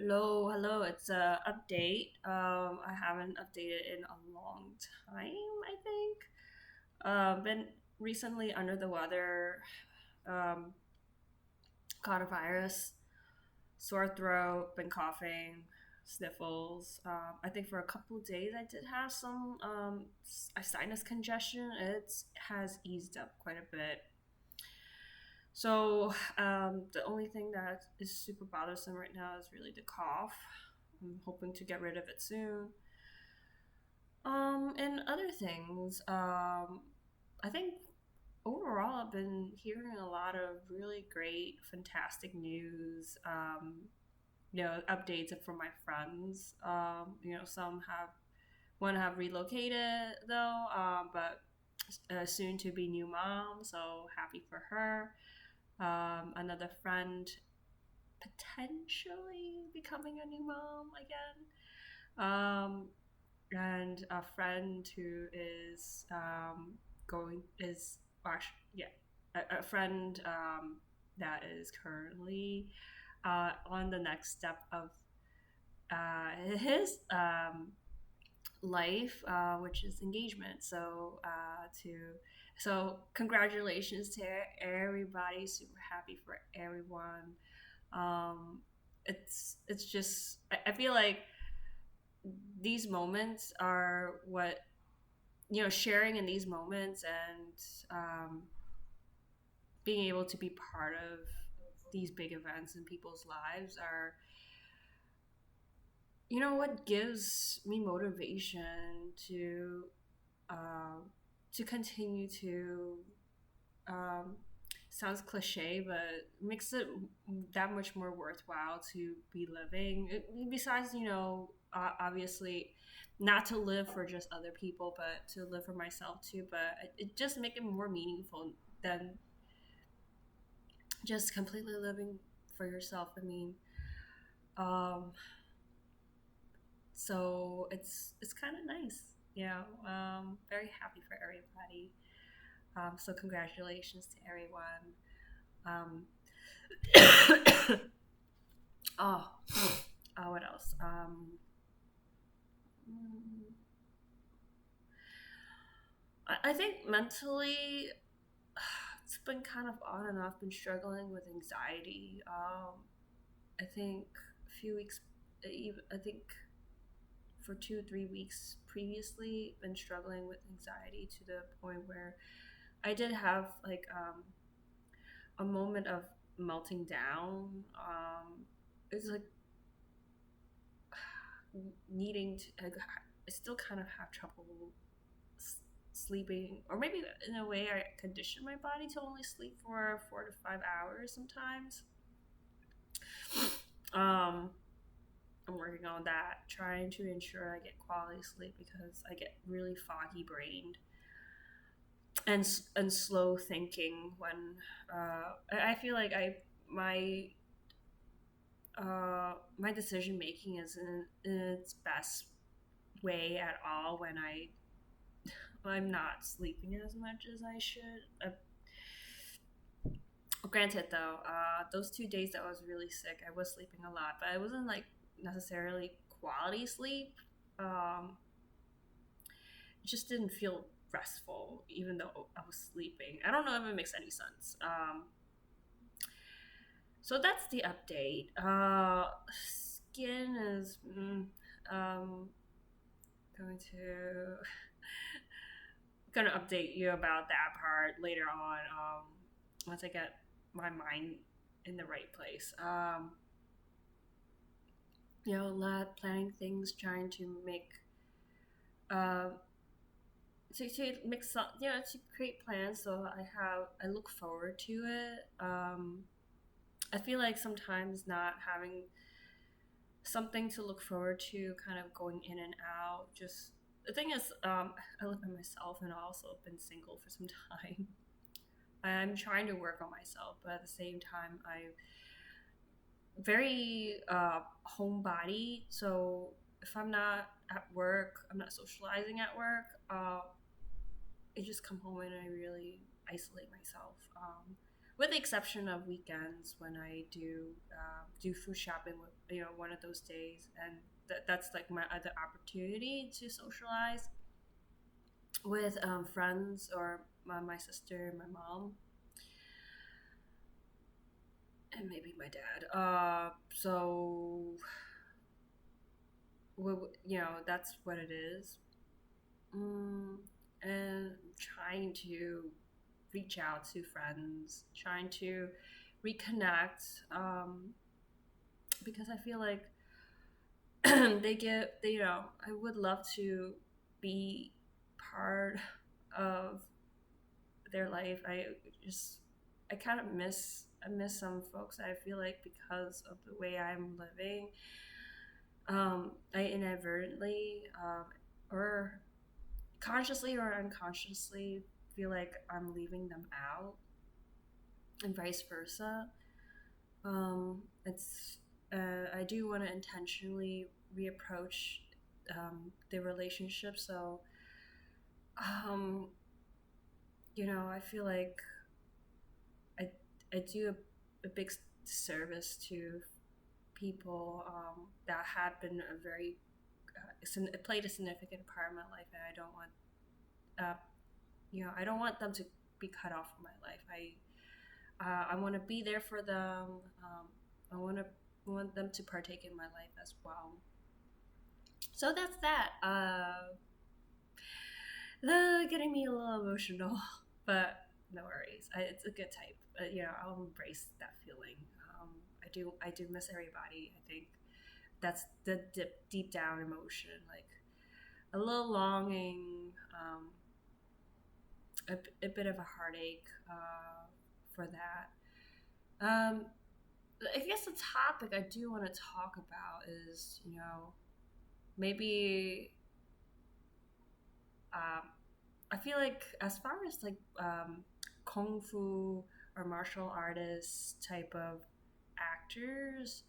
Hello. It's a update. I haven't updated in a long time. I think. Been recently under the weather. Um, Caught a virus, sore throat, been coughing, sniffles. I think for a couple of days I did have some a sinus congestion. It has eased up quite a bit. So the only thing that is super bothersome right now is really the cough. I'm hoping to get rid of it soon. And other things, I think overall I've been hearing a lot of really great, fantastic news. Updates from my friends. Some have one have relocated though, but soon to be new mom, so happy for her. Another friend potentially becoming a new mom again. And a friend who is going is actually yeah a friend that is currently on the next step of his life, which is engagement. So congratulations to everybody. Super happy for everyone. Um, it's just I feel like these moments are what sharing in these moments and being able to be part of these big events in people's lives are what gives me motivation uh, to continue to um, sounds cliche, but makes it that much more worthwhile to be living. Besides, obviously, not to live for just other people, but to live for myself too. But it just make it more meaningful than just completely living for yourself. I mean, um, so it's kind of nice. Very happy for everybody. So congratulations to everyone. Um, oh, what else? I think mentally, it's been kind of on and off. Been struggling with anxiety. I think a few weeks, I think for 2 3 weeks previously, been struggling with anxiety to the point where I did have like a moment of melting down. It's like needing to. I still kind of have trouble sleeping, or maybe in a way I condition my body to only sleep for 4 to 5 hours sometimes. um I'm working on that, trying to ensure I get quality sleep because I get really foggy brained and slow thinking when I feel like I my my decision making is in its best way at all when I'm not sleeping as much as I should. Granted, though, those 2 days that I was really sick, I was sleeping a lot, but it wasn't like necessarily quality sleep. Um, it just didn't feel restful, even though I was sleeping. I don't know if it makes any sense. So that's the update. Skin is going to gonna update you about that part later on. Once I get my mind in the right place. A lot planning things, trying to make uh, to make some, to create plans. So I look forward to it. I feel like sometimes not having something to look forward to, kind of going in and out. Just the thing is, I live by myself and I also been single for some time. I'm trying to work on myself, but at the same time, I very homebody. So if I'm not at work, I'm not socializing at work. I just come home and I really isolate myself. with the exception of weekends when I do food shopping with one of those days, and that's like my other opportunity to socialize with friends or my sister, my mom, and maybe my dad. So that's what it is. Mm, and trying to reach out to friends, trying to reconnect, because I feel like I would love to be part of their life. Just, I kind of I miss some folks. I feel like because of the way I'm living, I inadvertently, or consciously or unconsciously, feel like I'm leaving them out, and vice versa. It's I do want to intentionally reapproach the relationship. So, um, I feel like I I do a big service to people that have been a very played a significant part in my life, and uh, I don't want them to be cut off from my life. I want to be there for them. I want them to partake in my life as well. So that's that. Getting me a little emotional, but no worries. It's a good type. I'll embrace that feeling. I do miss everybody. I think that's the deep down emotion, like a little longing, a bit of a heartache for that. Um, I guess the topic I do want to talk about is, maybe um, I feel like as far as like kung fu or martial artists type of actors,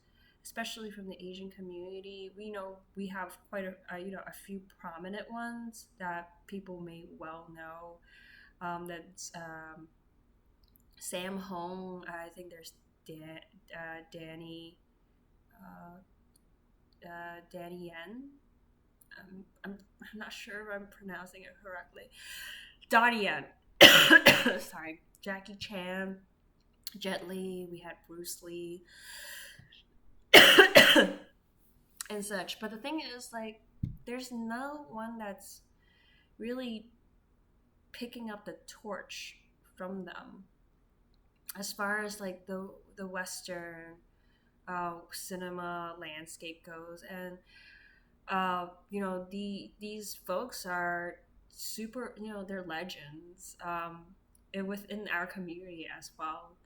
especially from the Asian community, we know we have quite a few prominent ones that people may well know. That's Sam Hong. I think there's Danny Danny Yen. I'm not sure if I'm pronouncing it correctly. Donnie Yen. Sorry. Jackie Chan, Jet Li, we had Bruce Lee, and such. But the thing is, like, there's no one that's really picking up the torch from them as far as like the Western cinema landscape goes, and these folks are super, they're legends, within our community as well,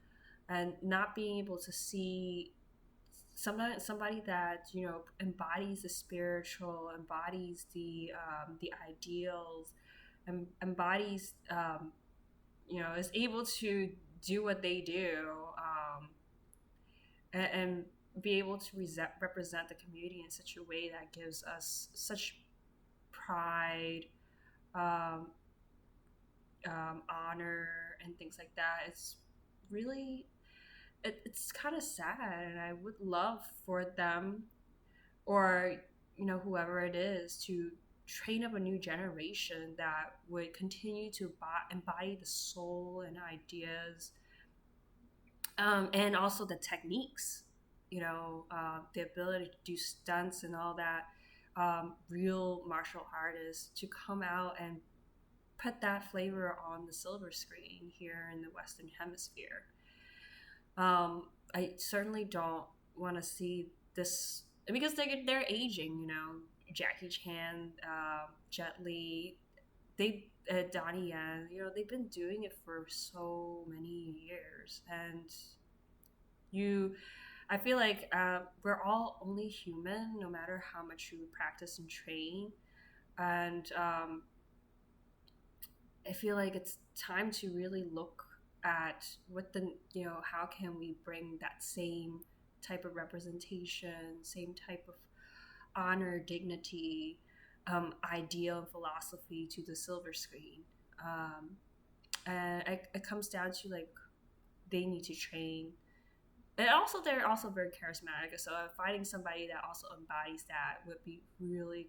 and not being able to see somebody that embodies the spiritual, embodies the ideals, and embodies is able to do what they do, and be able to represent the community in such a way that gives us such pride, um, honor, and things like that. It's really, it's kind of sad, and I would love for them, or whoever it is, to train up a new generation that would continue to embody the soul and ideas, and also the techniques, the ability to do stunts and all that, real martial artists to come out and put that flavor on the silver screen here in the Western Hemisphere. I certainly don't want to see this because they're aging. Jackie Chan, Jet Li, Donnie Yen. They've been doing it for so many years, and I feel like we're all only human, no matter how much you practice and train, and I feel like it's time to really look at what how can we bring that same type of representation, same type of honor, dignity, ideal, and philosophy to the silver screen. And it comes down to like they need to train. And also, they're also very charismatic. So finding somebody that also embodies that would be really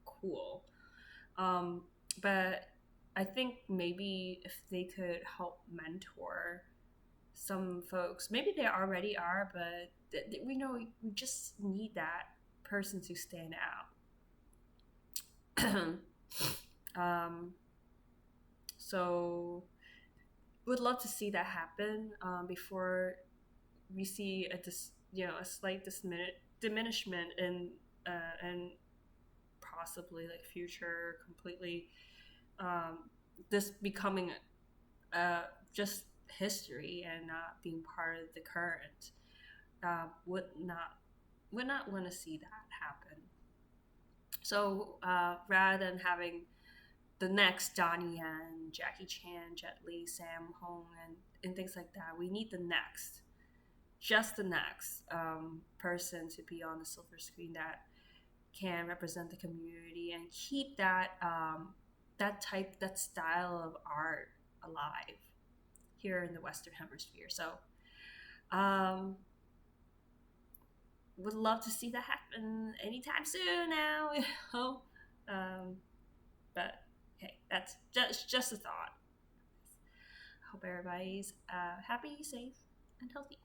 cool. Um, but I think maybe if they could help mentor some folks, maybe they already are, but we know we just need that person to stand out. um, so would love to see that happen before we see a slight diminishment in and possibly like future completely this becoming just history and not being part of the current. Would not want to see that happen. So rather than having the next Donnie Yen, Jackie Chan, Jet Li, Sam Hong, and things like that, we need the next, just the next person to be on the silver screen that can represent the community and keep that style of art alive here in the Western Hemisphere. So, um, would love to see that happen anytime soon now. You know, um, but hey, that's just a thought. Hope everybody's happy, safe, and healthy.